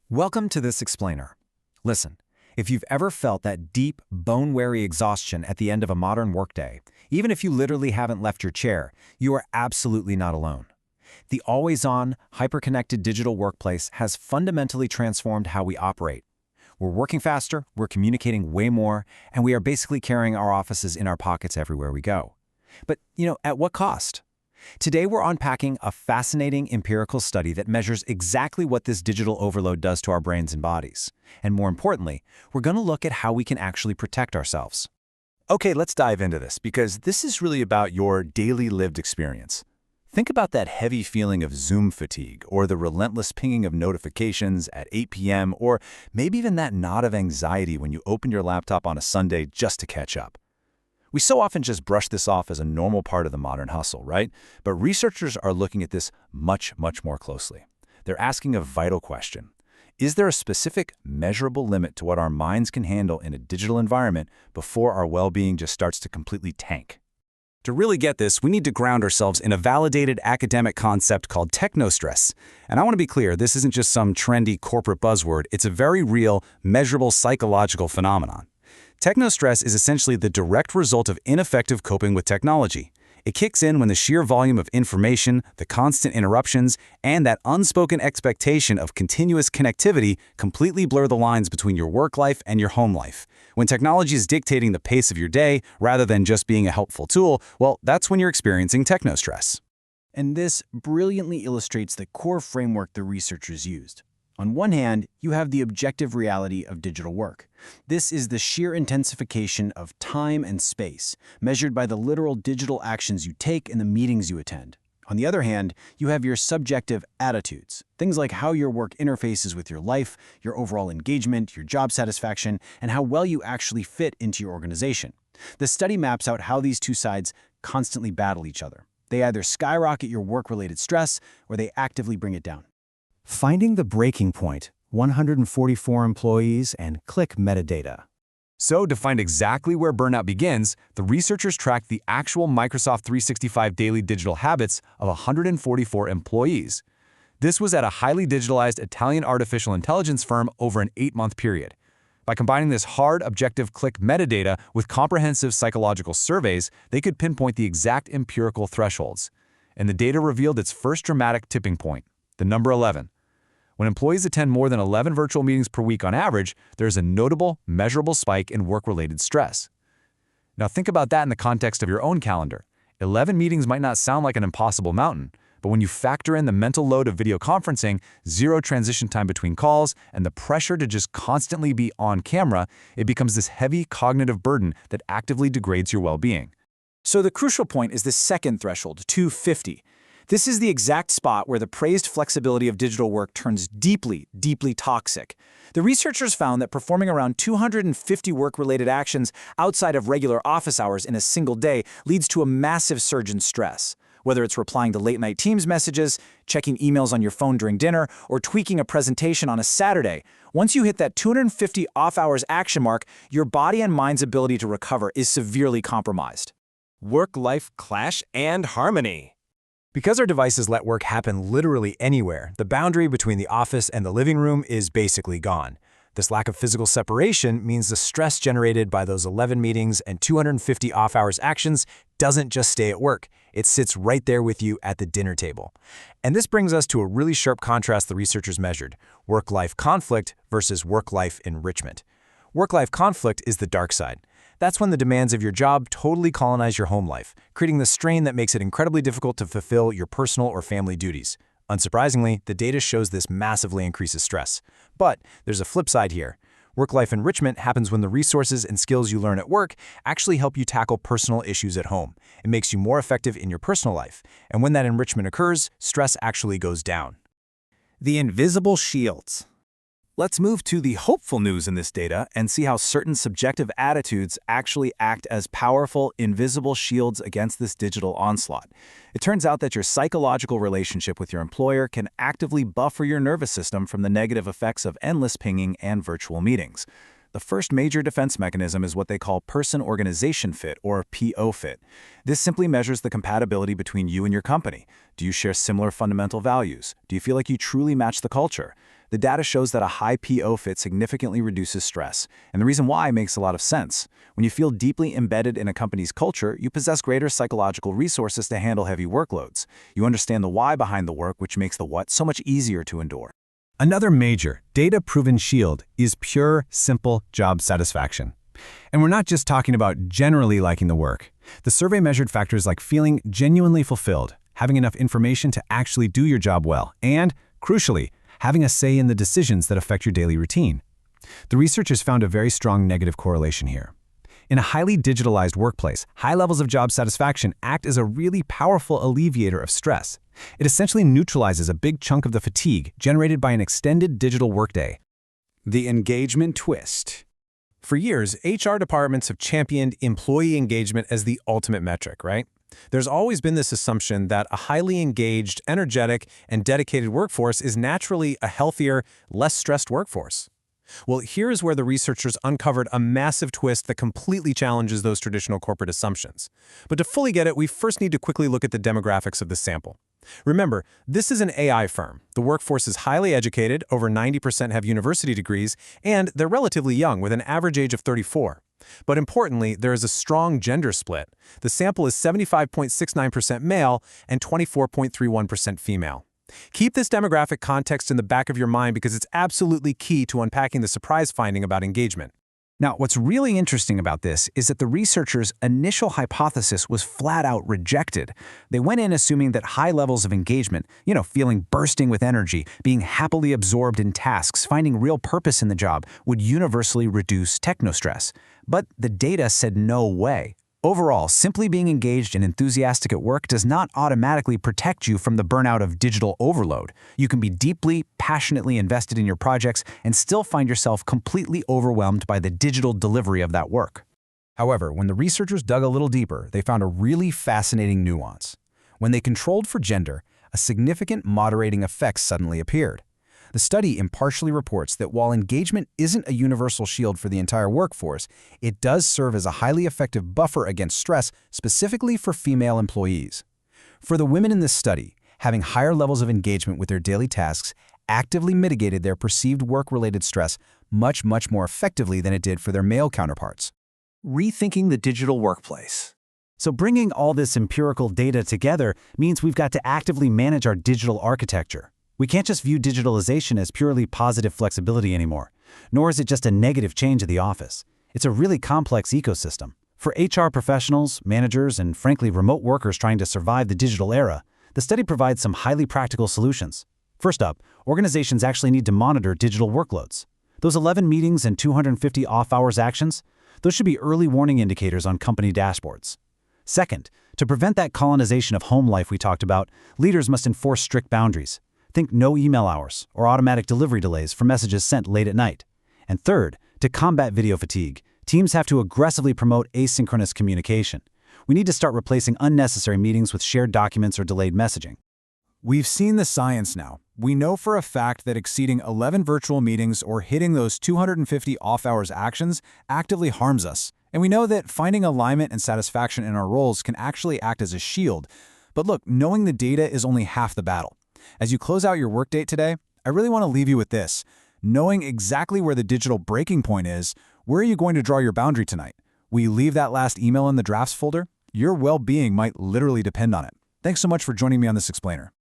Welcome to this explainer. Listen, if you've ever felt that deep, bone-weary exhaustion at the end of a modern workday, even if you literally haven't left your chair, you are absolutely not alone. The always-on, hyperconnected digital workplace has fundamentally transformed how we operate. We're working faster, we're communicating way more, and we are basically carrying our offices in our pockets everywhere we go. But, at what cost? Today, we're unpacking a fascinating empirical study that measures exactly what this digital overload does to our brains and bodies. And more importantly, we're going to look at how we can actually protect ourselves. Okay, let's dive into this, because this is really about your daily lived experience. Think about that heavy feeling of Zoom fatigue, or the relentless pinging of notifications at 8 p.m., or maybe even that knot of anxiety when you open your laptop on a Sunday just to catch up. We so often just brush this off as a normal part of the modern hustle, right? But researchers are looking at this much more closely. They're asking a vital question. Is there a specific, measurable limit to what our minds can handle in a digital environment before our well-being just starts to completely tank? To really get this, we need to ground ourselves in a validated academic concept called technostress. And I want to be clear, this isn't just some trendy corporate buzzword. It's a very real, measurable psychological phenomenon. Technostress is essentially the direct result of ineffective coping with technology. It kicks in when the sheer volume of information, the constant interruptions, and that unspoken expectation of continuous connectivity completely blur the lines between your work life and your home life. When technology is dictating the pace of your day rather than just being a helpful tool, well, that's when you're experiencing technostress. And this brilliantly illustrates the core framework the researchers used. On one hand, you have the objective reality of digital work. This is the sheer intensification of time and space, measured by the literal digital actions you take and the meetings you attend. On the other hand, you have your subjective attitudes, things like how your work interfaces with your life, your overall engagement, your job satisfaction, and how well you actually fit into your organization. The study maps out how these two sides constantly battle each other. They either skyrocket your work-related stress or they actively bring it down. Finding the breaking point, 144 employees, and click metadata. So, to find exactly where burnout begins, the researchers tracked the actual Microsoft 365 daily digital habits of 144 employees. This was at a highly digitalized Italian artificial intelligence firm over an 8-month period. By combining this hard, objective click metadata with comprehensive psychological surveys, they could pinpoint the exact empirical thresholds. And the data revealed its first dramatic tipping point, the number 11. When employees attend more than 11 virtual meetings per week on average, there is a notable, measurable spike in work-related stress. Now think about that in the context of your own calendar. 11 meetings might not sound like an impossible mountain, but when you factor in the mental load of video conferencing, zero transition time between calls, and the pressure to just constantly be on camera, it becomes this heavy cognitive burden that actively degrades your well-being. So the crucial point is the second threshold, 250. This is the exact spot where the praised flexibility of digital work turns deeply toxic. The researchers found that performing around 250 work-related actions outside of regular office hours in a single day leads to a massive surge in stress. Whether it's replying to late-night Teams messages, checking emails on your phone during dinner, or tweaking a presentation on a Saturday, once you hit that 250 off-hours action mark, your body and mind's ability to recover is severely compromised. Work-life clash and harmony. Because our devices let work happen literally anywhere, the boundary between the office and the living room is basically gone. This lack of physical separation means the stress generated by those 11 meetings and 250 off-hours actions doesn't just stay at work. It sits right there with you at the dinner table. And this brings us to a really sharp contrast the researchers measured: work-life conflict versus work-life enrichment. Work-life conflict is the dark side. That's when the demands of your job totally colonize your home life, creating the strain that makes it incredibly difficult to fulfill your personal or family duties. Unsurprisingly, the data shows this massively increases stress. But there's a flip side here. Work-life enrichment happens when the resources and skills you learn at work actually help you tackle personal issues at home. It makes you more effective in your personal life. And when that enrichment occurs, stress actually goes down. The invisible shields. Let's move to the hopeful news in this data and see how certain subjective attitudes actually act as powerful, invisible shields against this digital onslaught. It turns out that your psychological relationship with your employer can actively buffer your nervous system from the negative effects of endless pinging and virtual meetings. The first major defense mechanism is what they call person-organization fit, or PO fit. This simply measures the compatibility between you and your company. Do you share similar fundamental values? Do you feel like you truly match the culture? The data shows that a high PO fit significantly reduces stress, and the reason why makes a lot of sense. When you feel deeply embedded in a company's culture, you possess greater psychological resources to handle heavy workloads. You understand the why behind the work, which makes the what so much easier to endure. Another major, data-proven shield is pure, simple job satisfaction. And we're not just talking about generally liking the work. The survey measured factors like feeling genuinely fulfilled, having enough information to actually do your job well, and, crucially, having a say in the decisions that affect your daily routine. The researchers found a very strong negative correlation here. In a highly digitalized workplace, high levels of job satisfaction act as a really powerful alleviator of stress. It essentially neutralizes a big chunk of the fatigue generated by an extended digital workday. The engagement twist. For years, HR departments have championed employee engagement as the ultimate metric, right? There's always been this assumption that a highly engaged, energetic, and dedicated workforce is naturally a healthier, less stressed workforce. Well, here is where the researchers uncovered a massive twist that completely challenges those traditional corporate assumptions. But to fully get it, we first need to quickly look at the demographics of the sample. Remember, this is an AI firm. The workforce is highly educated, over 90% have university degrees, and they're relatively young with an average age of 34. But importantly, there is a strong gender split. The sample is 75.69% male and 24.31% female. Keep this demographic context in the back of your mind because it's absolutely key to unpacking the surprise finding about engagement. Now, what's really interesting about this is that the researchers' initial hypothesis was flat out rejected. They went in assuming that high levels of engagement, feeling bursting with energy, being happily absorbed in tasks, finding real purpose in the job, would universally reduce technostress. But the data said no way. Overall, simply being engaged and enthusiastic at work does not automatically protect you from the burnout of digital overload. You can be deeply, passionately invested in your projects and still find yourself completely overwhelmed by the digital delivery of that work. However, when the researchers dug a little deeper, they found a really fascinating nuance. When they controlled for gender, a significant moderating effect suddenly appeared. The study impartially reports that while engagement isn't a universal shield for the entire workforce, it does serve as a highly effective buffer against stress, specifically for female employees. For the women in this study, having higher levels of engagement with their daily tasks actively mitigated their perceived work-related stress much more effectively than it did for their male counterparts. Rethinking the digital workplace. So bringing all this empirical data together means we've got to actively manage our digital architecture. We can't just view digitalization as purely positive flexibility anymore, nor is it just a negative change of the office. It's a really complex ecosystem. For HR professionals, managers, and frankly remote workers trying to survive the digital era, the study provides some highly practical solutions. First up, organizations actually need to monitor digital workloads. Those 11 meetings and 250 off-hours actions, those should be early warning indicators on company dashboards. Second, to prevent that colonization of home life we talked about, leaders must enforce strict boundaries. Think no email hours or automatic delivery delays for messages sent late at night. And third, to combat video fatigue, teams have to aggressively promote asynchronous communication. We need to start replacing unnecessary meetings with shared documents or delayed messaging. We've seen the science now. We know for a fact that exceeding 11 virtual meetings or hitting those 250 off-hours actions actively harms us. And we know that finding alignment and satisfaction in our roles can actually act as a shield. But look, knowing the data is only half the battle. As you close out your workday today, I really want to leave you with this. Knowing exactly where the digital breaking point is, where are you going to draw your boundary tonight? Will you leave that last email in the drafts folder? Your well-being might literally depend on it. Thanks so much for joining me on this explainer.